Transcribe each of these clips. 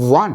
1।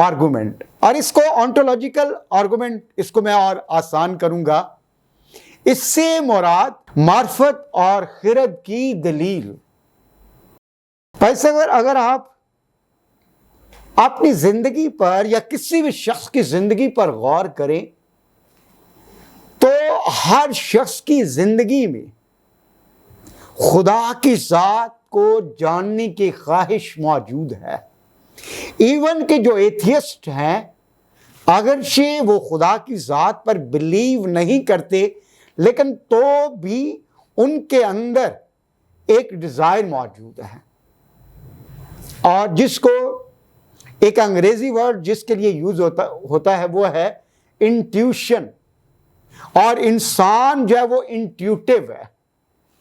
Argument, اور اس کو ontological argument اس کو میں اور آسان کروں گا. اس سے مراد معرفت اور خرد کی دلیل. پیسے اگر آپ اپنی زندگی پر یا کسی بھی شخص کی زندگی پر غور کریں تو ہر شخص کی زندگی میں خدا کی ذات کو جاننے کی خواہش موجود ہے. ایون کہ جو ایتھیسٹ ہیں اگرچہ وہ خدا کی ذات پر بلیو نہیں کرتے لیکن تو بھی ان کے اندر ایک ڈیزائر موجود ہے، اور جس کو ایک انگریزی ورڈ جس کے لیے یوز ہوتا ہے وہ ہے انٹیوشن. اور انسان جو ہے وہ انٹیوٹیو ہے.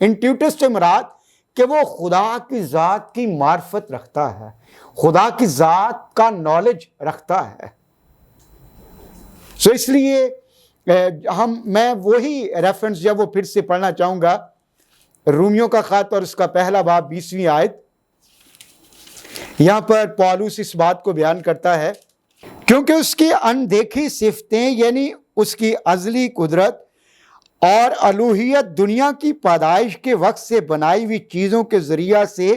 انٹیوٹیو سے مراد کہ وہ خدا کی ذات کی معرفت رکھتا ہے، خدا کی ذات کا نالج رکھتا ہے. سو اس لیے میں وہی ریفرنس جو وہ پھر سے پڑھنا چاہوں گا، رومیوں کا خط اور اس کا پہلا باب 20ویں آیت. یہاں پر پولس اس بات کو بیان کرتا ہے، کیونکہ اس کی اندیکھی صفتیں یعنی اس کی ازلی قدرت اور الوہیت دنیا کی پیدائش کے وقت سے بنائی ہوئی چیزوں کے ذریعہ سے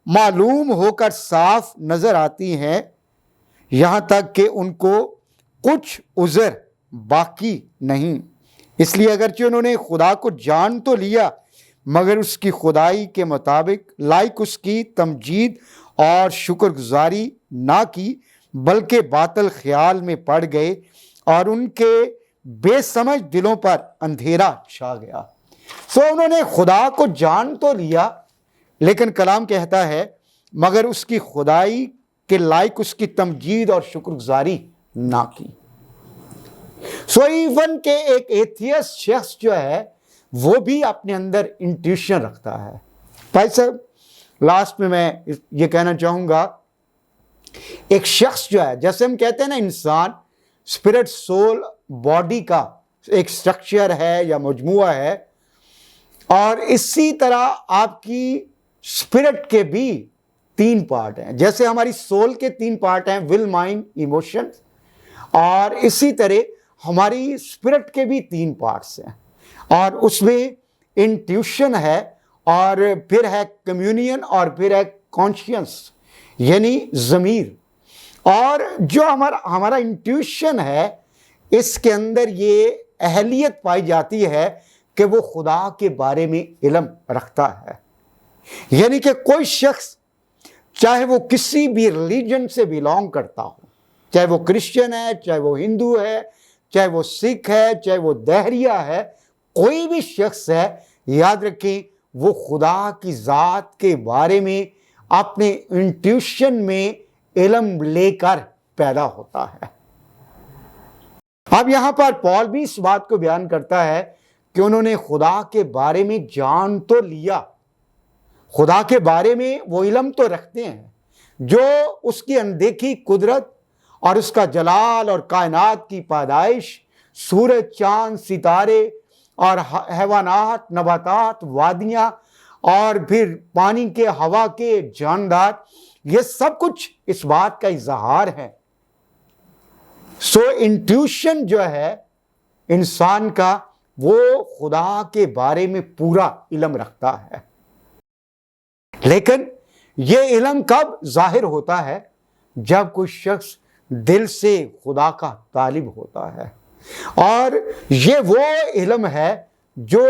معلوم ہو کر صاف نظر آتی ہیں، یہاں تک کہ ان کو کچھ عذر باقی نہیں. اس لیے اگرچہ انہوں نے خدا کو جان تو لیا مگر اس کی خدائی کے مطابق لائق اس کی تمجید اور شکر گزاری نہ کی، بلکہ باطل خیال میں پڑ گئے اور ان کے بے سمجھ دلوں پر اندھیرا چھا گیا. سو انہوں نے خدا کو جان تو لیا لیکن کلام کہتا ہے مگر اس کی خدائی کے لائق اس کی تمجید اور شکر گزاری نہ کی. سو ایون کہ ایک ایتھیسٹ شخص جو ہے وہ بھی اپنے اندر انٹیوشن رکھتا ہے. بھائی صاحب لاسٹ میں یہ کہنا چاہوں گا، ایک شخص جو ہے جیسے ہم کہتے ہیں نا انسان اسپرٹ سول باڈی کا ایک سٹرکچر ہے یا مجموعہ ہے، اور اسی طرح آپ کی اسپرٹ کے بھی 3 پارٹ ہیں. جیسے ہماری سول کے 3 پارٹ ہیں، ول، مائنڈ، ایموشن، اور اسی طرح ہماری اسپرٹ کے بھی 3 پارٹس ہیں، اور اس میں انٹیوشن ہے، اور پھر ہے کمیونین، اور پھر ہے کانشینس یعنی ضمیر. اور جو ہمارا انٹیوشن ہے اس کے اندر یہ اہلیت پائی جاتی ہے کہ وہ خدا کے بارے میں علم رکھتا ہے. یعنی کہ کوئی شخص چاہے وہ کسی بھی ریلیجن سے بیلونگ کرتا ہو، چاہے وہ کرسچن ہے، چاہے وہ ہندو ہے، چاہے وہ سکھ ہے، چاہے وہ دہریہ ہے، کوئی بھی شخص ہے، یاد رکھیں وہ خدا کی ذات کے بارے میں اپنے انٹیوشن میں علم لے کر پیدا ہوتا ہے. اب یہاں پر پال بھی اس بات کو بیان کرتا ہے کہ انہوں نے خدا کے بارے میں جان تو لیا، خدا کے بارے میں وہ علم تو رکھتے ہیں جو اس کی اندیکھی قدرت اور اس کا جلال اور کائنات کی پیدائش، سورج، چاند، ستارے اور حیوانات، نباتات، وادیاں، اور پھر پانی کے، ہوا کے جاندار، یہ سب کچھ اس بات کا اظہار ہے. سو انٹیوشن جو ہے انسان کا وہ خدا کے بارے میں پورا علم رکھتا ہے. لیکن یہ علم کب ظاہر ہوتا ہے؟ جب کوئی شخص دل سے خدا کا طالب ہوتا ہے. اور یہ وہ علم ہے جو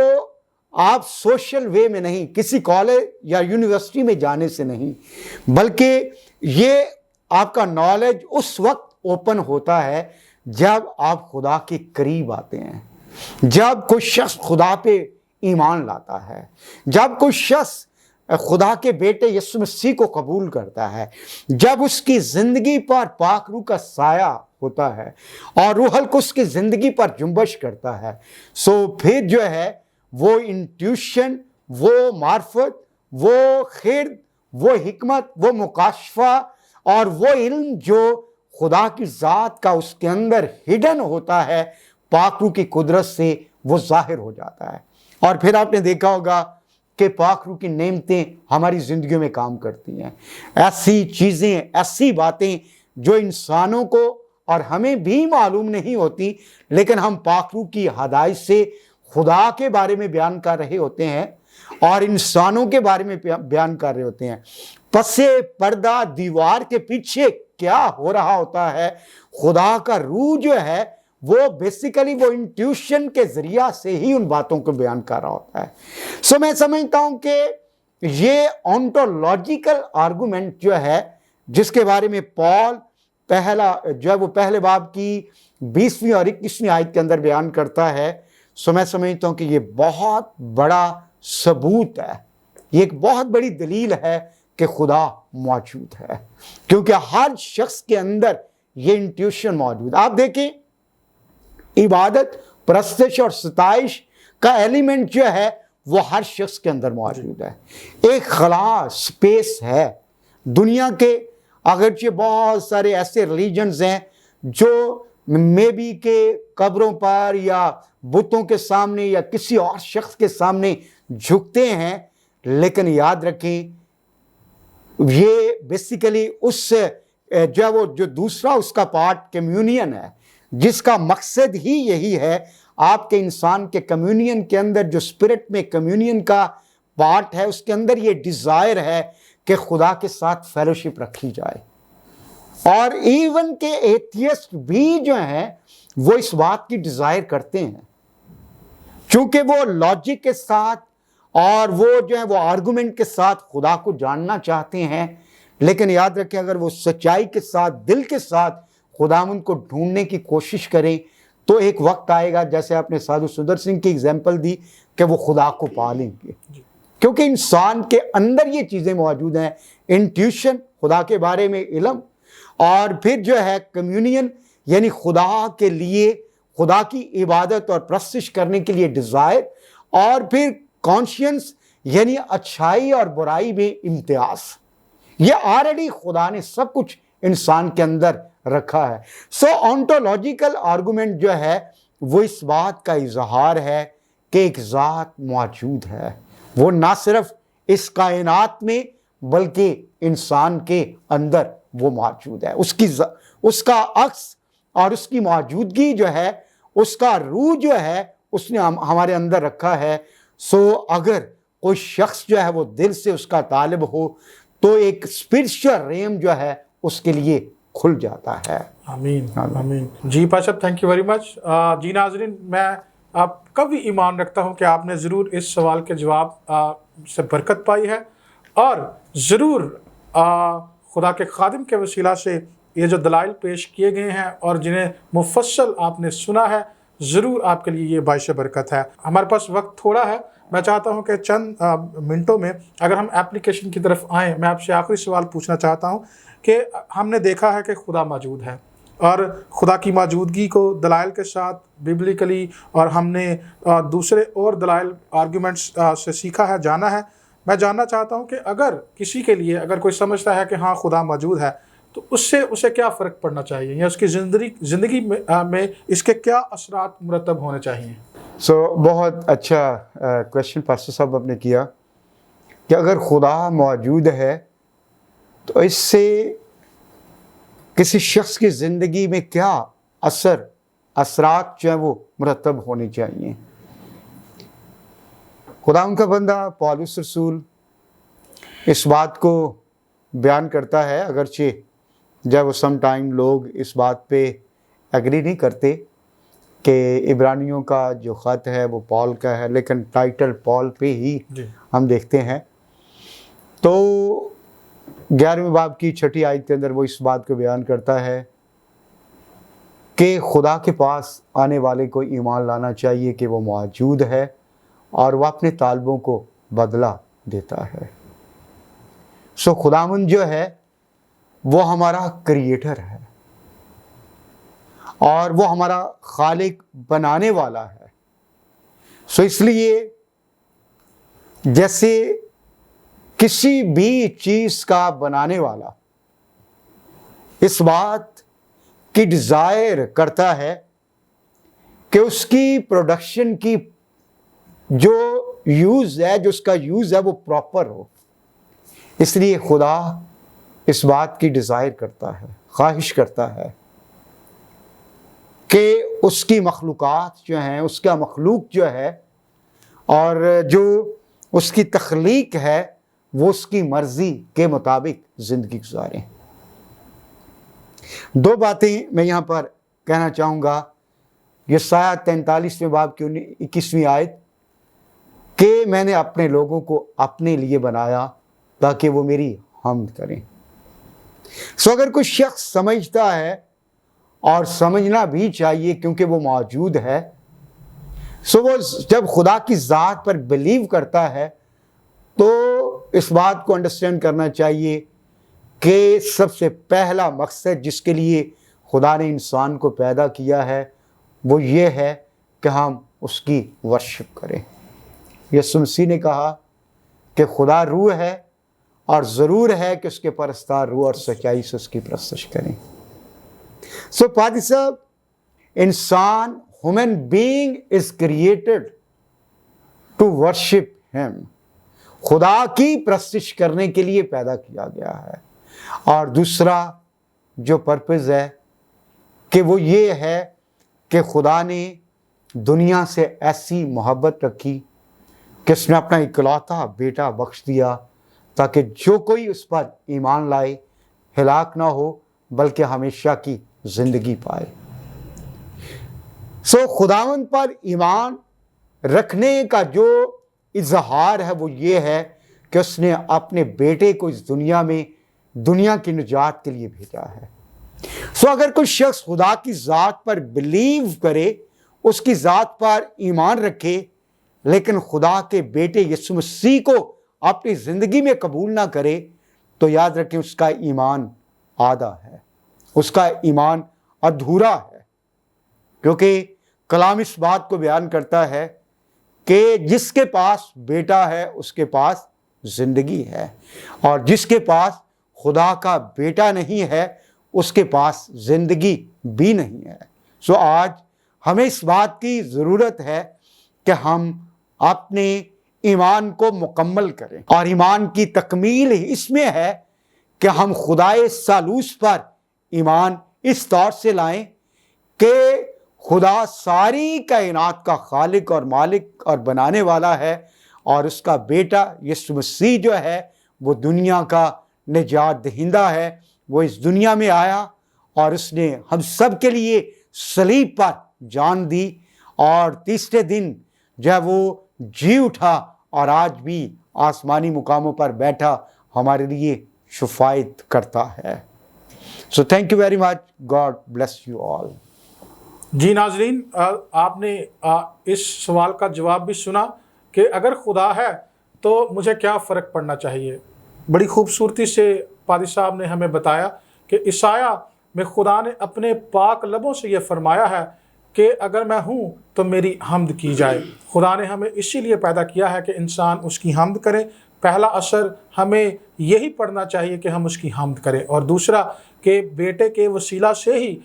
آپ سوشل وے میں نہیں، کسی کالج یا یونیورسٹی میں جانے سے نہیں، بلکہ یہ آپ کا نالج اس وقت اوپن ہوتا ہے جب آپ خدا کے قریب آتے ہیں، جب کوئی شخص خدا پہ ایمان لاتا ہے، جب کوئی شخص خدا کے بیٹے یسوع مسیح کو قبول کرتا ہے، جب اس کی زندگی پر پاک روح کا سایہ ہوتا ہے اور روح القدس کی زندگی پر جنبش کرتا ہے. سو پھر جو ہے وہ انٹیوشن، وہ معرفت، وہ خرد، وہ حکمت، وہ مکاشفہ اور وہ علم جو خدا کی ذات کا اس کے اندر ہڈن ہوتا ہے، پاک روح کی قدرت سے وہ ظاہر ہو جاتا ہے. اور پھر آپ نے دیکھا ہوگا کہ پاک روح کی نعمتیں ہماری زندگیوں میں کام کرتی ہیں. ایسی چیزیں، ایسی باتیں جو انسانوں کو اور ہمیں بھی معلوم نہیں ہوتی، لیکن ہم پاک روح کی ہدایت سے خدا کے بارے میں بیان کر رہے ہوتے ہیں اور انسانوں کے بارے میں بیان کر رہے ہوتے ہیں۔ پس پردہ دیوار کے پیچھے کیا ہو رہا ہوتا ہے؟ خدا کا روح جو ہے وہ بیسیکلی وہ انٹیوشن کے ذریعہ سے ہی ان باتوں کو بیان کر رہا ہوتا ہے۔ میں سمجھتا ہوں کہ یہ آنٹولوجیکل آرگومنٹ جو ہے، جس کے بارے میں پال پہلا جو ہے وہ پہلے باب کی 20ویں اور 21ویں آیت کے اندر بیان کرتا ہے، میں سمجھتا ہوں کہ یہ بہت بڑا ثبوت ہے، یہ ایک بہت بڑی دلیل ہے کہ خدا موجود ہے، کیونکہ ہر شخص کے اندر یہ انٹیوشن موجود ہے۔ آپ دیکھیں، عبادت، پرستش اور ستائش کا ایلیمنٹ جو ہے وہ ہر شخص کے اندر موجود ہے۔ ایک خلا سپیس ہے دنیا کے، اگرچہ بہت سارے ایسے ریلیجنز ہیں جو مے بی کہ قبروں پر یا بتوں کے سامنے یا کسی اور شخص کے سامنے جھکتے ہیں، لیکن یاد رکھیں یہ بیسیکلی اس جو ہے وہ جو دوسرا اس کا پارٹ کمیونین ہے، جس کا مقصد ہی یہی ہے، آپ کے انسان کے کمیونین کے اندر جو اسپرٹ میں کمیونین کا پارٹ ہے، اس کے اندر یہ ڈیزائر ہے کہ خدا کے ساتھ فیلوشپ رکھی جائے۔ اور ایون کہ ایتھیسٹ بھی جو ہیں وہ اس بات کی ڈیزائر کرتے ہیں، چونکہ وہ لاجک کے ساتھ اور وہ جو ہے وہ آرگومنٹ کے ساتھ خدا کو جاننا چاہتے ہیں، لیکن یاد رکھیں اگر وہ سچائی کے ساتھ، دل کے ساتھ خداوند کو ڈھونڈنے کی کوشش کریں تو ایک وقت آئے گا، جیسے آپ نے سادھو سندر سنگھ کی اگزامپل دی، کہ وہ خدا کو پا لیں گے، کیونکہ انسان کے اندر یہ چیزیں موجود ہیں، انٹیوشن، خدا کے بارے میں علم، اور پھر جو ہے کمیونین یعنی خدا کے لیے، خدا کی عبادت اور پرستش کرنے کے لیے ڈیزائر، اور پھر کانشینس یعنی اچھائی اور برائی میں امتیاز۔ یہ آلریڈی خدا نے سب کچھ انسان کے اندر رکھا ہے۔ آنٹولوجیکل آرگومنٹ جو ہے وہ اس بات کا اظہار ہے کہ ایک ذات موجود ہے، وہ نہ صرف اس کائنات میں بلکہ انسان کے اندر وہ موجود ہے، اس کا عکس اور اس کی موجودگی جو ہے، اس کا روح جو ہے اس نے ہمارے اندر رکھا ہے۔ اگر کوئی شخص جو ہے وہ دل سے اس کا طالب ہو تو ایک اسپرچل ریم جو ہے اس کے لیے کھل جاتا ہے۔ آمین آمین۔ جی Pasha, thank you very much. جی ناظرین، میں آپ کا بھی ایمان رکھتا ہوں کہ آپ نے ضرور اس سوال کے جواب سے برکت پائی ہے، اور ضرور خدا کے خادم کے وسیلہ سے یہ جو دلائل پیش کیے گئے ہیں اور جنہیں مفصل آپ نے سنا ہے، ضرور آپ کے لیے یہ باعث برکت ہے۔ ہمارے پاس وقت تھوڑا ہے، میں چاہتا ہوں کہ چند منٹوں میں اگر ہم ایپلیکیشن کی طرف آئیں، میں آپ سے آخری سوال پوچھنا چاہتا ہوں کہ ہم نے دیکھا ہے کہ خدا موجود ہے، اور خدا کی موجودگی کو دلائل کے ساتھ بیبلیکلی، اور ہم نے دوسرے اور دلائل آرگیومنٹس سے سیکھا ہے، جانا ہے۔ میں جاننا چاہتا ہوں کہ اگر کسی کے لیے، اگر کوئی سمجھتا ہے کہ ہاں خدا موجود ہے، تو اسے کیا فرق پڑنا چاہیے، یا اس کی زندگی میں اس کے کیا اثرات مرتب ہونے چاہیے؟ بہت اچھا کویشچن پاسٹر صاحب آپ نے کیا کہ اگر خدا موجود ہے تو اس سے کسی شخص کی زندگی میں کیا اثرات جو ہیں وہ مرتب ہونے چاہیے۔ خدا ان کا بندہ پولس رسول اس بات کو بیان کرتا ہے، اگرچہ جب وہ سم ٹائم لوگ اس بات پہ ایگری نہیں کرتے کہ عبرانیوں کا جو خط ہے وہ پال کا ہے، لیکن ٹائٹل پال پہ ہی ہم دیکھتے ہیں۔ تو 11ویں باب کی 6 آیت کے اندر وہ اس بات کو بیان کرتا ہے کہ خدا کے پاس آنے والے کو ایمان لانا چاہیے کہ وہ موجود ہے اور وہ اپنے طالبوں کو بدلہ دیتا ہے۔ خداوند جو ہے وہ ہمارا کریٹر ہے اور وہ ہمارا خالق بنانے والا ہے۔ اس لیے جیسے کسی بھی چیز کا بنانے والا اس بات کی ڈیزائر کرتا ہے کہ اس کی پروڈکشن کی جو یوز ہے، جو اس کا یوز ہے وہ پراپر ہو، اس لیے خدا اس بات کی ڈیزائر کرتا ہے، خواہش کرتا ہے کہ اس کی مخلوقات جو ہیں، اس کا مخلوق جو ہے اور جو اس کی تخلیق ہے وہ اس کی مرضی کے مطابق زندگی گزاریں۔ دو باتیں میں یہاں پر کہنا چاہوں گا۔ یسایہ 43 باب کی 21ویں آیت کہ میں نے اپنے لوگوں کو اپنے لیے بنایا تاکہ وہ میری حمد کریں۔ اگر کوئی شخص سمجھتا ہے اور سمجھنا بھی چاہیے کیونکہ وہ موجود ہے، وہ جب خدا کی ذات پر بلیو کرتا ہے تو اس بات کو انڈرسٹینڈ کرنا چاہیے کہ سب سے پہلا مقصد جس کے لیے خدا نے انسان کو پیدا کیا ہے وہ یہ ہے کہ ہم اس کی ورشپ کریں۔ یسوع مسیح نے کہا کہ خدا روح ہے اور ضرور ہے کہ اس کے پرستار روح اور سچائی سے اس کی پرستش کریں۔ پادری صاحب، انسان human being is created to worship him، خدا کی پرستش کرنے کے لیے پیدا کیا گیا ہے۔ اور دوسرا جو پرپز ہے کہ وہ یہ ہے کہ خدا نے دنیا سے ایسی محبت رکھی کہ اس نے اپنا اکلوتا بیٹا بخش دیا تاکہ جو کوئی اس پر ایمان لائے ہلاک نہ ہو بلکہ ہمیشہ کی زندگی پائے۔ خداوند پر ایمان رکھنے کا جو اظہار ہے وہ یہ ہے کہ اس نے اپنے بیٹے کو اس دنیا میں دنیا کی نجات کے لیے بھیجا ہے۔ اگر کوئی شخص خدا کی ذات پر بلیو کرے، اس کی ذات پر ایمان رکھے، لیکن خدا کے بیٹے یسوع مسیح کو اپنی زندگی میں قبول نہ کرے تو یاد رکھیں اس کا ایمان آدھا ہے، اس کا ایمان ادھورا ہے، کیونکہ کلام اس بات کو بیان کرتا ہے کہ جس کے پاس بیٹا ہے اس کے پاس زندگی ہے، اور جس کے پاس خدا کا بیٹا نہیں ہے اس کے پاس زندگی بھی نہیں ہے۔ آج ہمیں اس بات کی ضرورت ہے کہ ہم اپنے ایمان کو مکمل کریں، اور ایمان کی تکمیل اس میں ہے کہ ہم خدائے ثالوث پر ایمان اس طور سے لائیں کہ خدا ساری کائنات کا خالق اور مالک اور بنانے والا ہے، اور اس کا بیٹا یسوع مسیح جو ہے وہ دنیا کا نجات دہندہ ہے۔ وہ اس دنیا میں آیا اور اس نے ہم سب کے لیے صلیب پر جان دی، اور تیسرے دن جب وہ جی اٹھا اور آج بھی آسمانی مقاموں پر بیٹھا ہمارے لیے شفاعت کرتا ہے۔ Thank you very much, God bless you all. جی ناظرین، آپ نے اس سوال کا جواب بھی سنا کہ اگر خدا ہے تو مجھے کیا فرق پڑنا چاہیے۔ بڑی خوبصورتی سے پادری صاحب نے ہمیں بتایا کہ عیسائیہ میں خدا نے اپنے پاک لبوں سے یہ فرمایا ہے کہ اگر میں ہوں تو میری حمد کی جائے۔ خدا نے ہمیں اسی لیے پیدا کیا ہے کہ انسان اس کی حمد کرے۔ پہلا اثر ہمیں یہی پڑھنا چاہیے کہ ہم اس کی حمد کریں، اور دوسرا کہ بیٹے کے وسیلہ سے ہی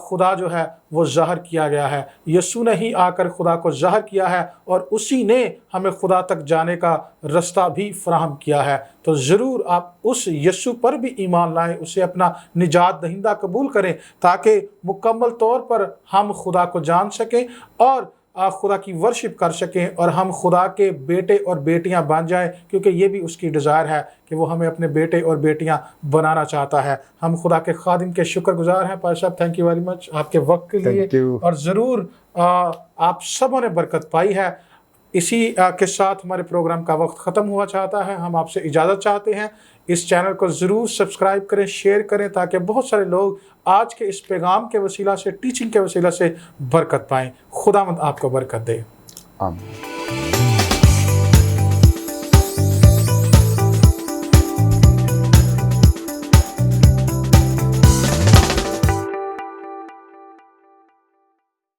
خدا جو ہے وہ ظاہر کیا گیا ہے۔ یسوع نے ہی آ کر خدا کو ظاہر کیا ہے، اور اسی نے ہمیں خدا تک جانے کا رستہ بھی فراہم کیا ہے۔ تو ضرور آپ اس یسوع پر بھی ایمان لائیں، اسے اپنا نجات دہندہ قبول کریں تاکہ مکمل طور پر ہم خدا کو جان سکیں اور خدا کی ورشپ کر سکیں، اور ہم خدا کے بیٹے اور بیٹیاں بن جائیں، کیونکہ یہ بھی اس کی ڈیزائر ہے کہ وہ ہمیں اپنے بیٹے اور بیٹیاں بنانا چاہتا ہے۔ ہم خدا کے خادم کے شکر گزار ہیں۔ پادری صاحب، تھینک یو ویری مچ آپ کے وقت کے لیے، اور ضرور آپ سبوں نے برکت پائی ہے۔ اسی کے ساتھ ہمارے پروگرام کا وقت ختم ہوا چاہتا ہے۔ ہم آپ سے اجازت چاہتے ہیں۔ اس چینل کو ضرور سبسکرائب کریں، شیئر کریں تاکہ بہت سارے لوگ آج کے اس پیغام کے وسیلہ سے، ٹیچنگ کے وسیلہ سے برکت پائیں۔ خداوند آپ کو برکت دے۔ آمین۔